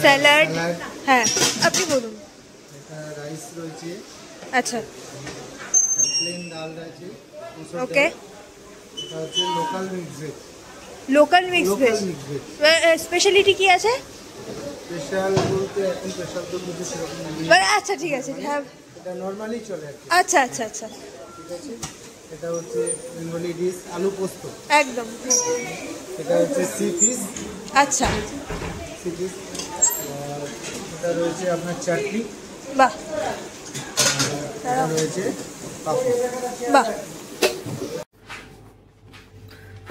Salad. হ্যাঁ আপনি বলুন। রাইস রয়েছে। আচ্ছা প্লেন ডাল রয়েছে। ওকে। এটা হচ্ছে local mix veg. Local mix veg. Speciality কি আছে? স্পেশাল বলতে এখন স্পেশাল তো কিছু সেরকম নেই। আচ্ছা ঠিক আছে। হ্যাঁ এটা নরমালি চলে আর কি। আচ্ছা আচ্ছা আচ্ছা ঠিক আছে। এটা হচ্ছে বেঙ্গলি ডিশ আলু পোস্ত। একদম। এটা হচ্ছে সি ফিশ। আচ্ছা সি ফিশ। এটা রয়েছে আপনার চাটনি। বাহ। এটা রয়েছে পাপড়। বাহ।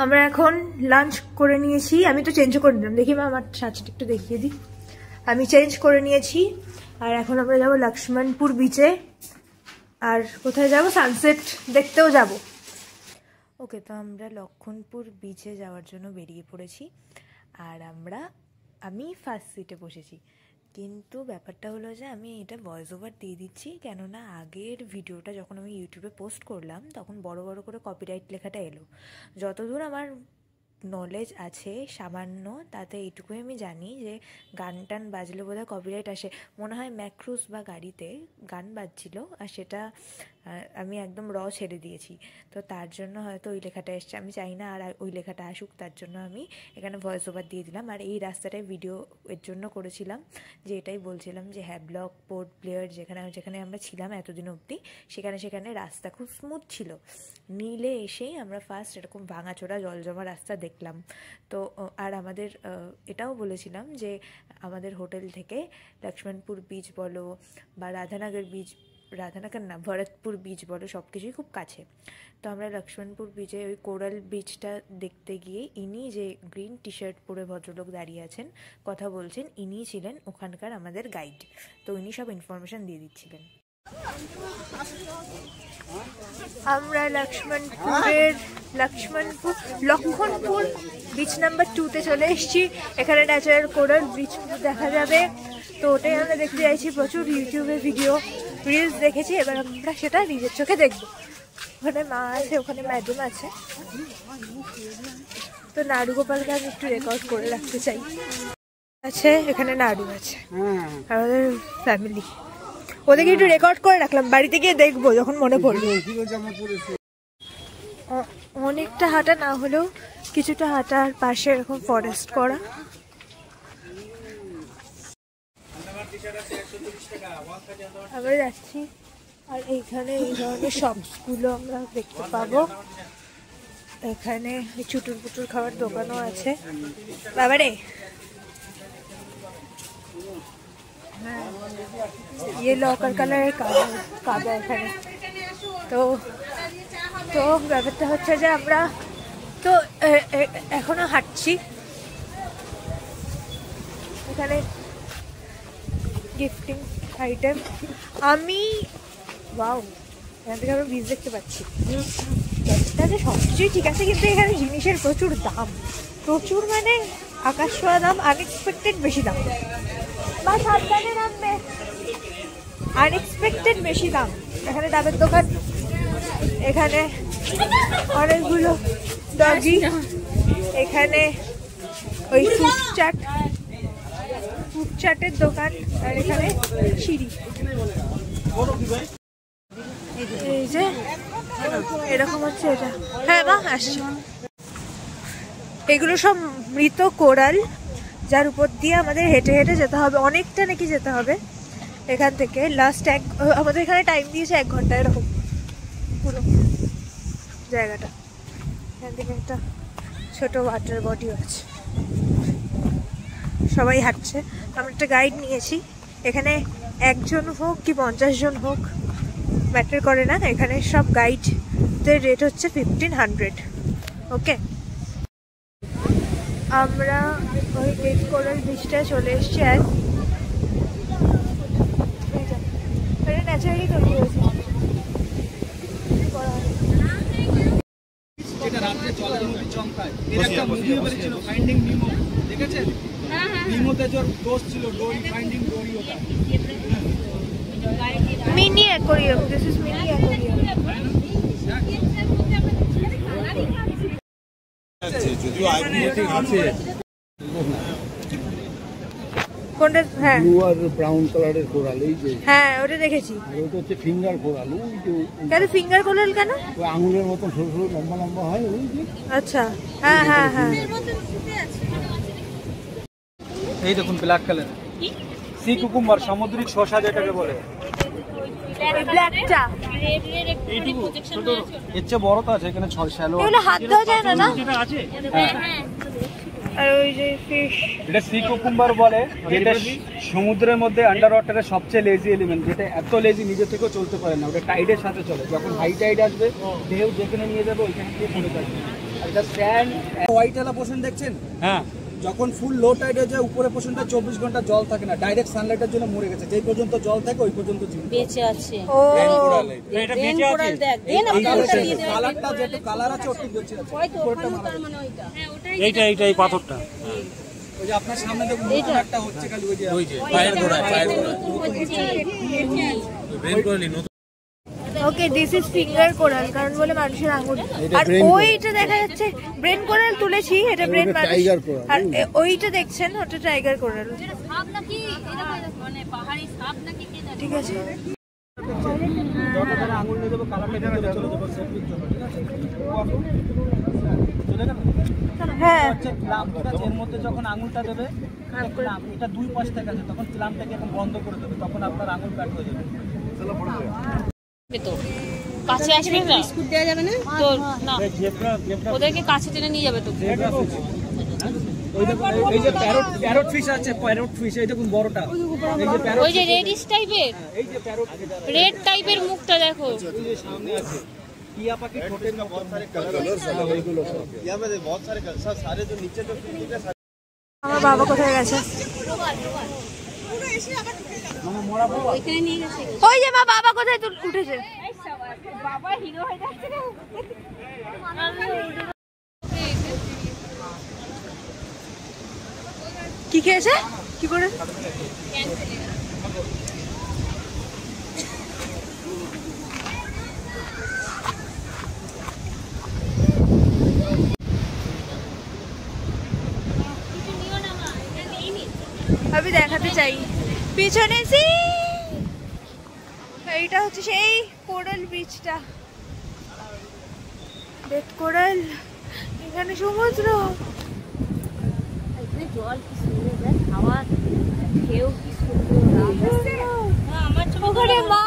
আমরা এখন লাঞ্চ করে নিয়েছি। আমি তো চেঞ্জ করে নিলাম, দেখি মা আমার সাজটা একটু দেখিয়ে দিই। আমি চেঞ্জ করে নিয়েছি আর এখন আমরা যাবো লক্ষ্মণপুর বিচে। আর কোথায় যাব? সানসেট দেখতেও যাব। ওকে, তো আমরা লক্ষ্মণপুর বিচে যাওয়ার জন্য বেরিয়ে পড়েছি। আর আমি ফার্স্ট সিটে বসেছি। কিন্তু ব্যাপারটা হলো যে আমি এটা ভয়েস ওভার দিয়ে দিচ্ছি, কেননা আগের ভিডিওটা যখন আমি ইউটিউবে পোস্ট করলাম তখন বড় বড় করে কপিরাইট লেখাটা এলো। যতদূর আমার নলেজ আছে সামান্য, তাতে এইটুকুই আমি জানি যে গান টান বাজলে বোধহয় কপিরাইট আসে। মনে হয় ম্যাক্রুজ বা গাড়িতে গান বাজছিল আর সেটা আমি একদম ছেড়ে দিয়েছি, তো তার জন্য হয়তো ওই লেখাটা এসছে। আমি চাই না আর ওই লেখাটা আসুক, তার জন্য আমি এখানে ভয়েস ওভার দিয়ে দিলাম। আর এই রাস্তাটায় ভিডিও এর জন্য করেছিলাম যে এটাই বলছিলাম যে হ্যাভলক পোর্ট ব্লেয়ার যেখানে আমরা ছিলাম এতদিন অবধি, সেখানে রাস্তা খুব স্মুথ ছিল। নীলে এসেই আমরা ফার্স্ট এরকম ভাঙাচোরা জল জমা রাস্তা দেখলাম। তো আর আমাদের এটাও বলেছিলাম যে আমাদের হোটেল থেকে লক্ষ্মণপুর বিচ বলো বা রাধানগর না ভরতপুর বিচ বলো, সব কিছুই খুব কাছে। তো আমরা লক্ষ্মণপুর বিচে ওই কোরাল বিচটা দেখতে গিয়ে ইনি যে গ্রিন টি শার্ট পরে ভদ্রলোক দাঁড়িয়ে আছেন কথা বলছেন, ইনি ছিলেন ওখানকার আমাদের গাইড। তো ইনি সব ইনফরমেশন দিয়ে দিচ্ছিলেন। আমরা লক্ষ্মণপুর বিচ নাম্বার 2-তে চলে এসেছি। এখানে ন্যাচারাল কোরাল বিচ দেখা যাবে, তো ওটাই আমরা দেখতে চাইছি। প্রচুর ইউটিউবে ভিডিও রিলস দেখেছি, এবার আমরা সেটা নিজের চোখে দেখবো। ওখানে মা আছে, ওখানে ম্যাডাম আছে, তো নাড়ু গোপালকে আমি একটু রেকর্ড করে রাখতে চাই। আছে এখানে নাড়ু আছে, আমাদের ফ্যামিলি, ওদেরকে একটু রেকর্ড করে রাখলাম, বাড়িতে গিয়ে দেখবো যখন মনে পড়বে। অনেকটা হাঁটা না হলেও কিছুটা হাঁটার পাশে এরকম ফরেস্ট করা। আমরা যাচ্ছি আর এইখানে এই ধরনের শপসগুলো আমরা দেখতে পাবো। এখানে চুটুর পুটুর খাবার দোকানও আছে। বাবারে হ্যাঁ, ইয়ে লকার কালারের কাদা এখানে। তো ব্যাপারটা হচ্ছে যে আমরা তো এখনো হাঁটছি। এখানে গিফটিং আইটেম, ওয়াও, এখান থেকে আমরা বীজ দেখতে পাচ্ছি। সব কিছুই ঠিক আছে, কিন্তু এখানে জিনিসের প্রচুর দাম, প্রচুর মানে আকাশ ছোঁয়া দাম, আনএক্সপেক্টেড বেশি দাম। বা সাবধানে নামবে, আনএক্সপেক্টেড বেশি দাম। এখানে ডাবের দোকান, এখানে অনেকগুলো ডগি, এখানে ওই ফ্রুট চাটের দোকান, আর এখানে সিঁড়ি। এই যে এরকম হচ্ছে এটা। হ্যাঁ মা আসছে। এগুলো সব মৃত কোরাল, যার উপর দিয়ে আমাদের হেঁটে হেঁটে যেতে হবে, অনেকটা নাকি যেতে হবে এখান থেকে। আমাদের এখানে টাইম দিয়েছে 1 ঘন্টা এরকম পুরো জায়গাটা। এখান থেকে একটা ছোট ওয়াটার বডিও আছে, সবাই হাঁটছে। আমরা একটা গাইড নিয়েছি, এখানে 1 জন হোক কি 50 জন হোক ম্যাটার করে না, এখানে সব গাইডদের রেট হচ্ছে 1500। ওকে, আমরা ওই রেড কোরাল বিচটায় চলে এসেছি। আর এটা ন্যাচারালি তৈরি হয়েছে। যেটা রাত্রে জলের মধ্যে চমকায়, এর একটা মুভি বেরিয়েছিল ফাইন্ডিং নিমো, দেখেছেন? নিমোতে যে দোষ ছিল ডোরি, ফাইন্ডিং ডোরি, ওটা mini aquarium. This is mini aquarium. যদিও আইডিয়া ঠিক আছে। কোনটা? হ্যাঁ ব্লু আর ব্রাউন কালারের কোরাল, এই যে হ্যাঁ ওটা দেখেছি। আর ওটা হচ্ছে ফিঙ্গার কোরাল, ওই যে কেন ফিঙ্গার কোরাল কেন? ওই আঙুলের মতন সরু সরু লম্বা লম্বা হয়, ওই যে। আচ্ছা হ্যাঁ হ্যাঁ হ্যাঁ। এই দেখুন ব্ল্যাক কালার সি কুকুম্বার, সামুদ্রিক শসা যেটাকে বলে। ব্ল্যাকটা এইটুকু ছোট, এর চেয়ে বড় তো আছে এখানে, শ্যালো। এগুলো হাত দেওয়া যায় না না? আছে আর ওই যে ফিশ, এটা সি কুকুম্বার বলে, যেটা সমুদ্রের মধ্যে আন্ডার ওয়াটারের সবচেয়ে লেজি এলিমেন্ট, যেটা এত লেজি নিজে থেকেও চলতে পারে না, ওটা টাইডের সাথে চলে। যখন হাই টাইড আসবে ঢেউ যেখানে নিয়ে যাবে ওইখানে গিয়ে পড়ে থাকবে। আর এটা স্যান্ড হোয়াইট ওয়ালা পোর্শন দেখছেন? হ্যাঁ, যখন ফুল লো টাইড হয়ে যায় উপরে পোর্শনটা 24 ঘন্টা জল থাকে না, ডাইরেক্ট সানলাইটের জন্য মরে গেছে। যেই পর্যন্ত জল থাকে ওই পর্যন্ত বেঁচে আছে। ও এটা বেঁচে আছে, কালারটা যেটা কালার আছে ওটা বেঁচে আছে। এইটা এই পাথরটা, ওই যে আপনার সামনে দেখুন একটা হচ্ছে খালি, ওই যে পায়ের গোড়া ব্রেন কোরালি। Okay this is finger coral, কারণ বলে মানুষের আঙুল। আর ওইটা দেখা যাচ্ছে ব্রেন কোরাল তুলেছি, এটা ব্রেন টাইগার কোরাল। আর ওইটা দেখছেন ওটা টাইগার কোরাল। ঠিক আছে, যতটা আঙুল নিয়ে যাবো কালারটা চলে যাবে সেফটির জন্য, ঠিক আছে? চলে গেল। হ্যাঁ হচ্ছে ক্লাম, ঠিক আছে? এর মধ্যে যখন আঙুলটা দেবে, ক্লাম এটা দুই পাশ থেকে আছে, তখন ক্লামটাকে এখন বন্ধ করে দেবে, তখন আপনার আঙুল কাট হয়ে যাবে। তো কাছে আসবে না, বিস্কুট দেওয়া যাবে না তো, না ওদেরকে কাছে টেনে নিয়ে যাবে তো। এই যে প্যারট ফিশ আছে, প্যারট ফিশ, এই দেখুন বড়টা, এই যে প্যারট, ওই যে রেডিশ টাইপের, এই যে প্যারট, রেড টাইপের মুখটা দেখো, ওই যে সামনে আছে টিয়া পাখি, ঠোঁটের মতো बहुत सारे कलर ওইগুলো সব यहाँ पे बहुत सारे कलर सारे जो नीचे जो फिश है। আমার বাবা কোথায় গেছে? ওইখানে নিয়ে গেছে। ওই যে মা, বাবা কোথায় উঠেছে? বাবা হিরো হয়ে যাচ্ছে না। কি খেয়েছে? কি করে? আমি দেখাতে চাই পিছনে এইটা হচ্ছে সেই কোরাল বিচটা, রেড কোরাল, এখানে সমুদ্র। জল কি সুন্দর, হাওয়া, ঢেউ কি সুন্দর। আমার ওখানে মা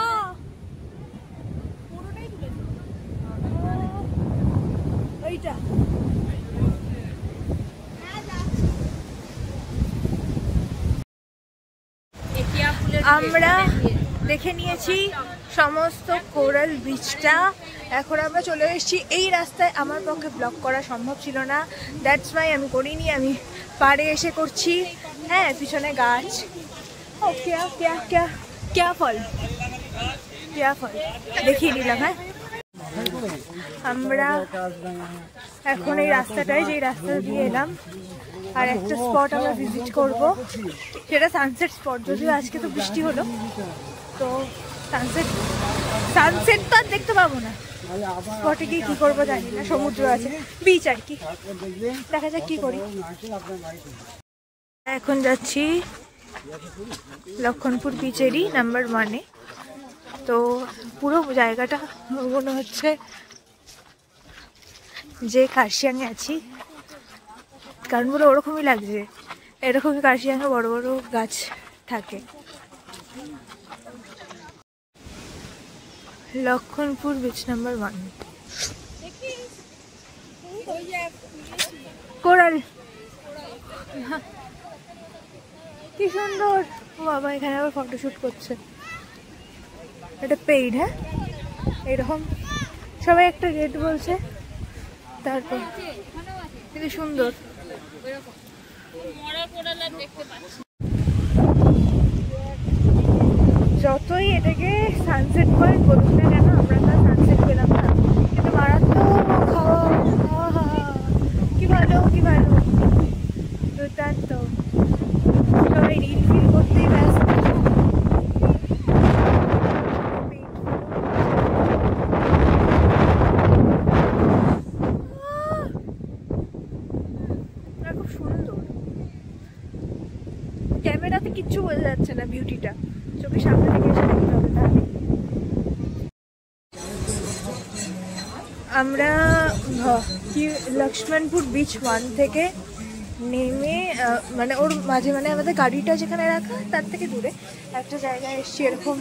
এইটা আমরা দেখে নিয়েছি সমস্ত কোরাল বিচটা। এখন আমরা চলে এসেছি এই রাস্তায়। আমার পক্ষে ব্লগ করা সম্ভব ছিল না, দ্যাটস ওয়াই আমি করিনি, আমি পাড়ে এসে করছি। হ্যাঁ পিছনে গাছ, ও ক্যা ক্যা ক্যা ক্যা ফল, ক্যা ফল দেখিয়ে নিলাম। হ্যাঁ আমরা এখন এই রাস্তাটায়, যে রাস্তা দিয়ে এলাম, আর একটা স্পট আমরা ভিজিট করব, সেটা সানসেট স্পট। যদিও আজকে তো বৃষ্টি হলো, তো সানসেট তো আর দেখতে পাবো না। স্পটে গিয়ে কী করবো জানি না, সমুদ্র আছে, বিচ আর কি, দেখা যাক কী করি। এখন যাচ্ছি লক্ষণপুর বিচেরই নাম্বার 1-এ। তো পুরো জায়গাটা মনে হচ্ছে যে কার্শিয়াঙে আছি, কারণ পুরো ওরকমই লাগছে। এরকমই কার্শিয়াঙে বড় বড় গাছ থাকে। লক্ষণপুর বিচ নাম্বার 1, কোরাল, কি সুন্দর। ও বাবা, এখানে আবার ফটোশুট করছে, এটা পেইড। হ্যাঁ এরকম সবাই একটা রেট বলছে, তারপর কিন্তু সুন্দর। যতই এটাকে সানসেট পয়েন্ট বলুন না কেন, আমরা তো সানসেট পেলাম না, কিন্তু মারাত্মক খাওয়া, কি ভালো কি ভালো, দুর্দান্ত। সবাই রিল ফিল করতেই ব্যস্ত। খুব সুন্দর। ক্যামেরাতে কিচ্ছু বোঝা যাচ্ছে না বিউটিটা, চোখের সামনে থেকে এসে দেখতে হবে তাহলে। আমরা কি লক্ষ্মণপুর বিচ 1 থেকে নেমে মানে ওর মাঝে মানে আমাদের গাড়িটা যেখানে রাখা তার থেকে দূরে একটা জায়গায় এসছি, এরকম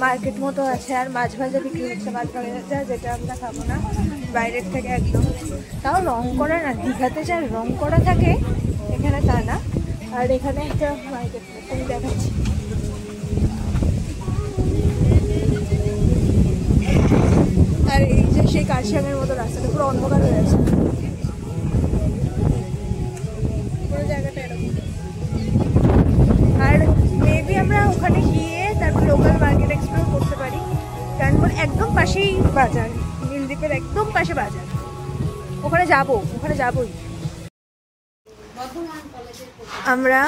মার্কেট মতো আছে আর মাছ ভাজা বিক্রি হচ্ছে, মাছ ভাজা যেটা আমরা খাবো না বাইরের থেকে একদম, তাও রং করা না, দীঘাতে যা রং করা থাকে এখানে তা না। আর এখানে একটা মার্কেট আমি দেখাচ্ছি, আর এই যে সেই কাশিয়ামের মতো রাস্তাটা পুরো অন্ধকার হয়ে আছে, পুরো জায়গাটা এরকম। আর মেবি আমরা ওখানে গিয়ে তারপর লোকাল মার্কেট এক্সপ্লোর করতে পারি, কারণ একদম পাশেই বাজার, নীলদ্বীপের একদম পাশে বাজার, ওখানে যাবই। আমরা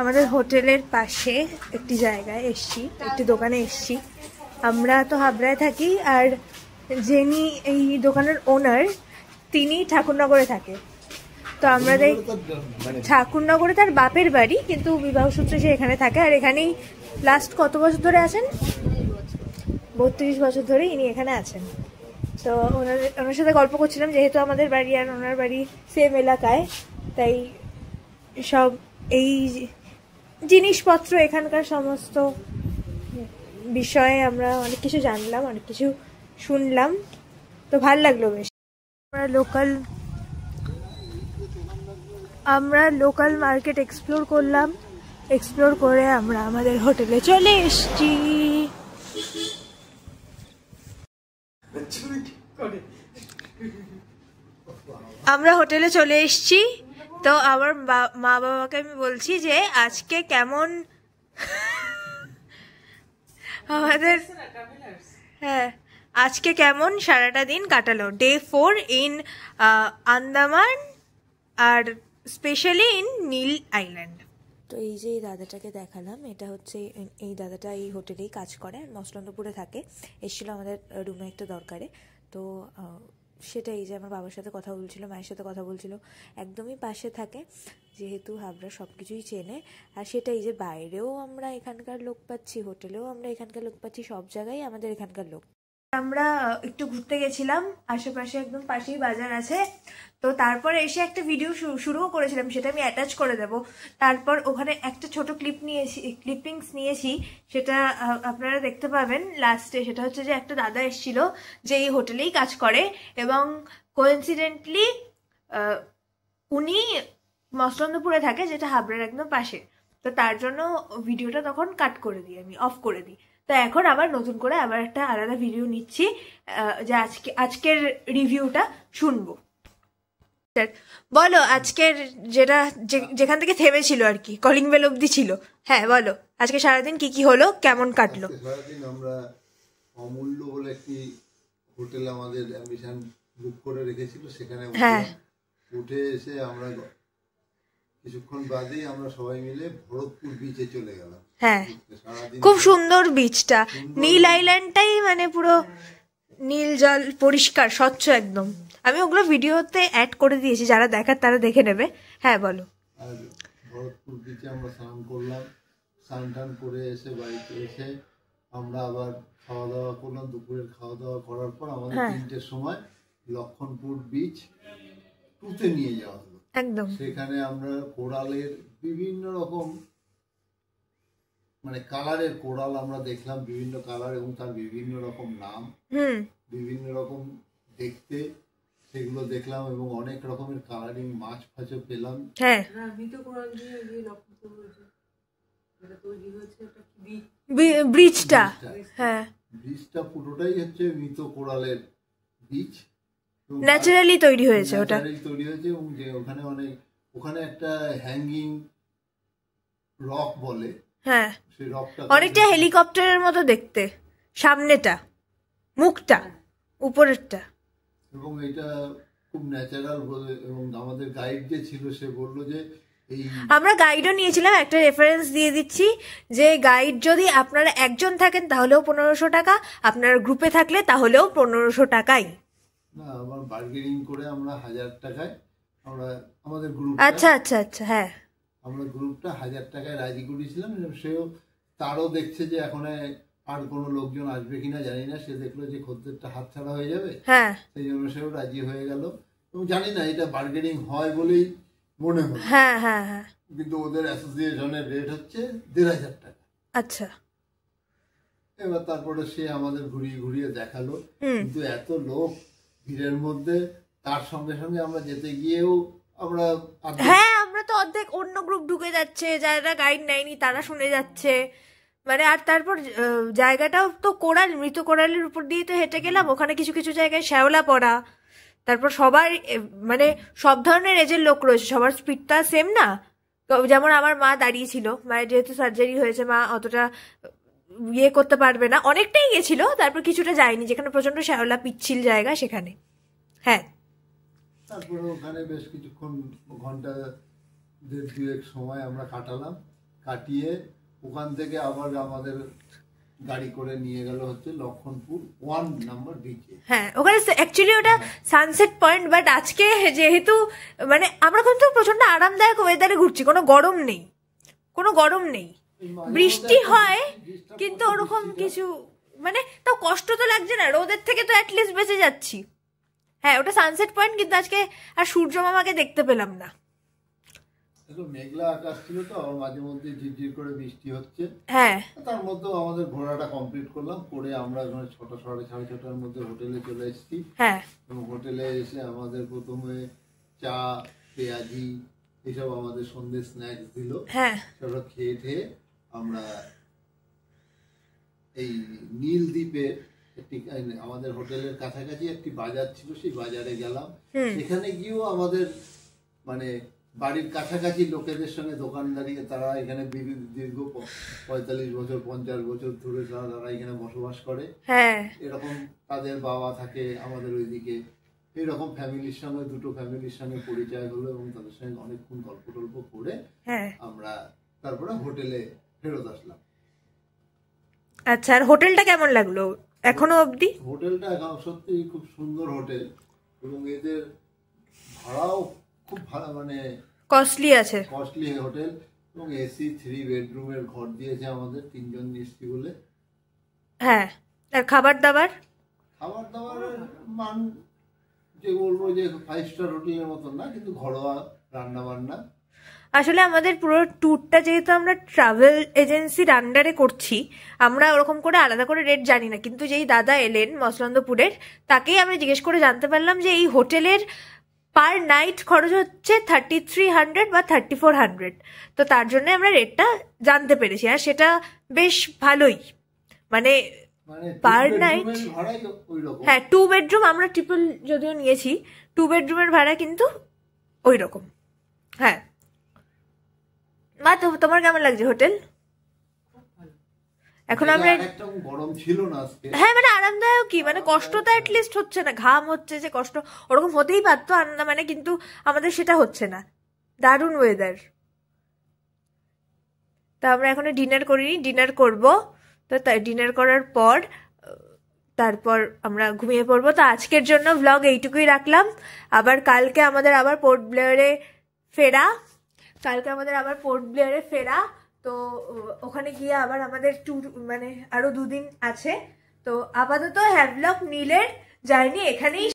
আমাদের হোটেলের পাশে একটি জায়গায় এসছি, একটি দোকানে এসছি। আমরা তো হাবড়ায় থাকি, আর যিনি এই দোকানের ওনার তিনি ঠাকুরনগরে থাকে, তো আমরা ঠাকুরনগরে তার বাপের বাড়ি, কিন্তু বিবাহ সূত্রে সে এখানে থাকে। আর এখানেই লাস্ট কত বছর ধরে আছেন? 32 বছর ধরে ইনি এখানে আছেন। তো ওনার সাথে গল্প করছিলাম, যেহেতু আমাদের বাড়ি আর ওনার বাড়ি সেম এলাকায়, তাই সব এই জিনিসপত্র এখানকার সমস্ত বিষয়ে আমরা অনেক কিছু জানলাম, অনেক কিছু শুনলাম, তো ভাল লাগলো বেশ। আমরা লোকাল মার্কেট এক্সপ্লোর করলাম, এক্সপ্লোর করে আমরা আমাদের হোটেলে চলে এসেছি। আমরা হোটেলে চলে এসেছি, তো আমার মা বাবাকে আমি বলছি যে আজকে কেমন আমাদের, হ্যাঁ আজকে কেমন সারাটা দিন কাটালো, ডে 4 ইন আন্দামান আর স্পেশালি ইন নীল আইল্যান্ড। তো এই যে এই দাদাটাকে দেখালাম, এটা হচ্ছে এই দাদাটা এই হোটেলেই কাজ করে, মসলন্দপুরে থাকে, এসেছিলো আমাদের রুমে একটা দরকারে। তো সেটাই যে আমার বাবার সাথে কথা বলছিল, মায়ের সাথে কথা বলছিল, একদমই পাশে থাকে, যেহেতু হাবড়া সব কিছুই চেনে। আর সেটাই যে বাইরেও আমরা এখানকার লোক পাচ্ছি, হোটেলেও আমরা এখানকার লোক পাচ্ছি, সব জায়গায় আমাদের এখানকার লোক। আমরা একটু ঘুরতে গেছিলাম, আশেপাশে একদম পাশেই বাজার আছে, তো তারপরে এসে একটা ভিডিও শুরুও করেছিলাম, সেটা আমি অ্যাটাচ করে দেব। তারপর ওখানে একটা ছোট ক্লিপিংস নিয়েছি, সেটা আপনারা দেখতে পাবেন লাস্টে। সেটা হচ্ছে যে একটা দাদা এসেছিল যে এই হোটেলেই কাজ করে, এবং কোইন্সিডেন্টলি উনি মসলন্দপুরে থাকে, যেটা হাবড়ার একদম পাশে। তো তার জন্য ভিডিওটা তখন কাট করে দিই, আমি অফ করে দিই। তো এখন আবার নতুন করে আবার একটা আলাদা ভিডিও নিচ্ছি, যে আজকের রিভিউটা শুনবো। বলো আজকের যেখান থেকে থেমেছিল আর কি, কলিং বেল অবধি ছিল, হ্যাঁ বলো আজকে সারাদিন কি কি হলো, কেমন কাটলো? সারাদিন আমরা অমূল্য বলে একটি হোটেল আমাদের অ্যাম্বিশন বুক করে রেখেছিল, সেখানে উঠে এসে আমরা কিছুক্ষণ বাদেই আমরা সবাই মিলে ভরতপুর বিচে চলে গেলাম। হ্যাঁ খুব সুন্দর বিচটা, নীল আইল্যান্ডটাই মানে পুরো নীল জল, পরিষ্কার স্বচ্ছ একদম। আমি ওগুলো ভিডিওতে অ্যাড করে দিয়েছি, যারা দেখার তারা দেখে নেবে। হ্যাঁ বলো। আর ভরতপুর বিচে আমরা স্নান করলাম, স্নান টান করে এসে বাড়িতে এসে আমরা আবার খাওয়া দাওয়া করলাম। দুপুরের খাওয়া দাওয়া করার পর আমাদের 3টের সময় লক্ষণপুর বিচ 2তে নিয়ে যাওয়া হলো। একদম সেখানে আমরা কোরালের বিভিন্ন রকম মানে কালারের কোরাল আমরা দেখলাম, বিভিন্ন কালার এবং তার বিভিন্ন রকম নাম, বিভিন্ন রকম দেখতে, সেগুলো দেখলাম, এবং অনেক রকমের কালারিং মাছ ফাছও পেলাম। হ্যাঁ ব্রিজটা, হ্যাঁ ব্রিজটা পুরোটাই হচ্ছে মৃত কোরালের বীজ, ন্যাচারালি তৈরি হয়েছে, ওটা তৈরি হয়েছে। এবং যে ওখানে একটা হ্যাঙ্গিং রক বলে, হ্যাঁ সেই রকটা অনেকটা হেলিকপ্টারের মতো দেখতে, সামনেটা, মুখটা, উপরেরটা, এবং এটা খুব ন্যাচারাল বলে। এবং আমাদের গাইড যে ছিল সে বললো যে আমরা গাইডও নিয়েছিলাম, একটা রেফারেন্স দিয়ে দিচ্ছি, যে গাইড যদি আপনারা একজন থাকেন তাহলেও 1500 টাকা, আপনার গ্রুপে থাকলে তাহলেও 1500 টাকাই। না আমার বার্গেনিং করে আমরা 1000 টাকায় আমরা আমাদের গ্রুপ, আচ্ছা আচ্ছা আচ্ছা, হ্যাঁ আমরা গ্রুপটা 1000 টাকায় রাজি করেছিলাম, সেও তারও দেখছে যে এখন আর কোনো লোকজন আসবে কিনা জানি না, সে দেখলো যে খদ্দেরটা হাতছাড়া হয়ে যাবে, হ্যাঁ সেই জন্য সেও রাজি হয়ে গেল। এবং জানি না এটা বার্গেনিং হয় বলেই মনে হলো, হ্যাঁ হ্যাঁ হ্যাঁ। কিন্তু ওদের অ্যাসোসিয়েশনের রেট হচ্ছে 1500 টাকা। আচ্ছা, এবার তারপরে সে আমাদের ঘুরিয়ে ঘুরিয়ে দেখালো, কিন্তু এত লোক ভিড়ের মধ্যে, তার সঙ্গে সঙ্গে আমরা যেতে গিয়েও আমরা হ্যাঁ আমরা তো অর্ধেক অন্য গ্রুপ ঢুকে যাচ্ছে, যারা গাইড নেয়নি তারা শুনে যাচ্ছে, মানে আর তারপর জায়গাটাও তো কোরাল, মৃত কোরালের উপর দিয়ে তো হেঁটে গেলাম, ওখানে কিছু কিছু জায়গায় শ্যাওলা পড়া, তারপর সবার মানে সব ধরনের এজের লোক রয়েছে, সবার স্পিডটা সেম না। যেমন আমার মা দাঁড়িয়েছিল, মায়ের যেহেতু সার্জারি হয়েছে, মা অতটা ইয়ে করতে পারবে না, অনেকটাই গেছিল, তারপর কিছুটা যায়নি, যেখানে প্রচন্ড শ্যাওলা পিচ্ছিল জায়গা সেখানে। হ্যাঁ, তারপরে ওখানে বেশ কিছুক্ষণ, ঘন্টা 1.5 সময় আমরা কাটালাম, কাটিয়ে ওখান থেকে আবার আমাদের গাড়ি করে নিয়ে গেল হচ্ছে লক্ষণপুর 1 নম্বর বিচে। হ্যাঁ ওখানে অ্যাকচুয়ালি ওটা সানসেট পয়েন্ট, বাট আজকে যেহেতু মানে আমরা কিন্তু প্রচন্ড আরামদায়ক ওয়েদারে ঘুরছি, কোনো গরম নেই, কোনো গরম নেই, বৃষ্টি হয় কিন্তু ওরকম কিছু মানে তাও কষ্ট তো লাগছে না, রোদের থেকে তো অ্যাটলিস্ট বেঁচে যাচ্ছি। হ্যাঁ ওটা সানসেট পয়েন্ট, কিন্তু আজকে আর সূর্য মামাকে দেখতে পেলাম না। মেঘলা আকাশ ছিল তো, মাঝে মধ্যে ঝিরঝির করে বৃষ্টি হচ্ছে। হ্যাঁ তার মধ্যেও আমাদের ঘোরাটা কমপ্লিট করলাম, করে আমরা 6টা 6:30টার মধ্যে হোটেলে চলে এসেছি। হ্যাঁ এবং হোটেলে এসে আমাদের প্রথমে চা, পেঁয়াজি এসব আমাদের সন্ধ্যে স্ন্যাক্স দিল, হ্যাঁ সেটা খেয়ে ঠেয়ে আমরা এই নীলদ্বীপে একটি, আমাদের হোটেলের কাছাকাছি একটি বাজার ছিল, সেই বাজারে গেলাম। সেখানে গিয়েও আমাদের মানে বাড়ির কাছাকাছি লোকেদের সঙ্গে দোকানদারি, তারা এখানে দীর্ঘ 45 বছর 50 বছর ধরে তারা এখানে বসবাস করে। হ্যাঁ এরকম তাদের বাবা থাকে আমাদের ওইদিকে, এইরকম ফ্যামিলির সঙ্গে, দুটো ফ্যামিলির সঙ্গে পরিচয় হলো এবং তাদের সঙ্গে অনেকক্ষণ গল্প টল্প করে আমরা তারপরে হোটেলে ফেরত আসলাম। আচ্ছা, আর হোটেলটা কেমন লাগলো এখনো অবধি? হোটেলটা সত্যি খুব সুন্দর হোটেল, এবং এদের ভাড়াও খুব ভালো, মানে কস্টলি আছে, কস্টলি হোটেল, এবং এসি 3 বেডরুমের ঘর দিয়েছে আমাদের 3 জন মিস্ত্রি বলে। হ্যাঁ, আর খাবার দাবারের মান যে বলবো যে 5 স্টার হোটেলের মতন না, কিন্তু ঘরোয়া রান্না বান্না। আসলে আমাদের পুরো ট্যুরটা যেহেতু আমরা ট্রাভেল এজেন্সির আন্ডারে করছি, আমরা ওরকম করে আলাদা করে রেট জানি না, কিন্তু যেই দাদা এলেন মসলন্দপুরের, তাকেই আমরা জিজ্ঞেস করে জানতে পারলাম যে এই হোটেলের পার নাইট খরচ হচ্ছে 3300 বা 3400। তো তার জন্য আমরা রেটটা জানতে পেরেছি, আর সেটা বেশ ভালোই, মানে পার নাইট। হ্যাঁ 2 বেডরুম, আমরা ট্রিপল যদিও নিয়েছি, 2 বেডরুমের ভাড়া কিন্তু ওই রকম। হ্যাঁ মা, তো তোমার কেমন লাগছে হোটেল? এখন আমরা গরম ছিল না আজকে, হ্যাঁ মানে আরামদায়ক, কি মানে কষ্ট তো অ্যাটলিস্ট হচ্ছে না, ঘাম হচ্ছে যে কষ্ট ওরকম হতেই পারতো আনন্দ মানে, কিন্তু আমাদের সেটা হচ্ছে না, দারুণ ওয়েদার। তা আমরা এখনো ডিনার করিনি, ডিনার করব, তো তাই ডিনার করার পর তারপর আমরা ঘুমিয়ে পড়বো। তো আজকের জন্য ভ্লগ এইটুকুই রাখলাম, আবার কালকে আমাদের আবার পোর্ট ব্লেয়ারে ফেরা, তো ওখানে গিয়ে আবার আমাদের ট্যুর মানে আরো 2 দিন আছে। তো আপাতত হ্যাভলক নীলের জার্নি এখানেই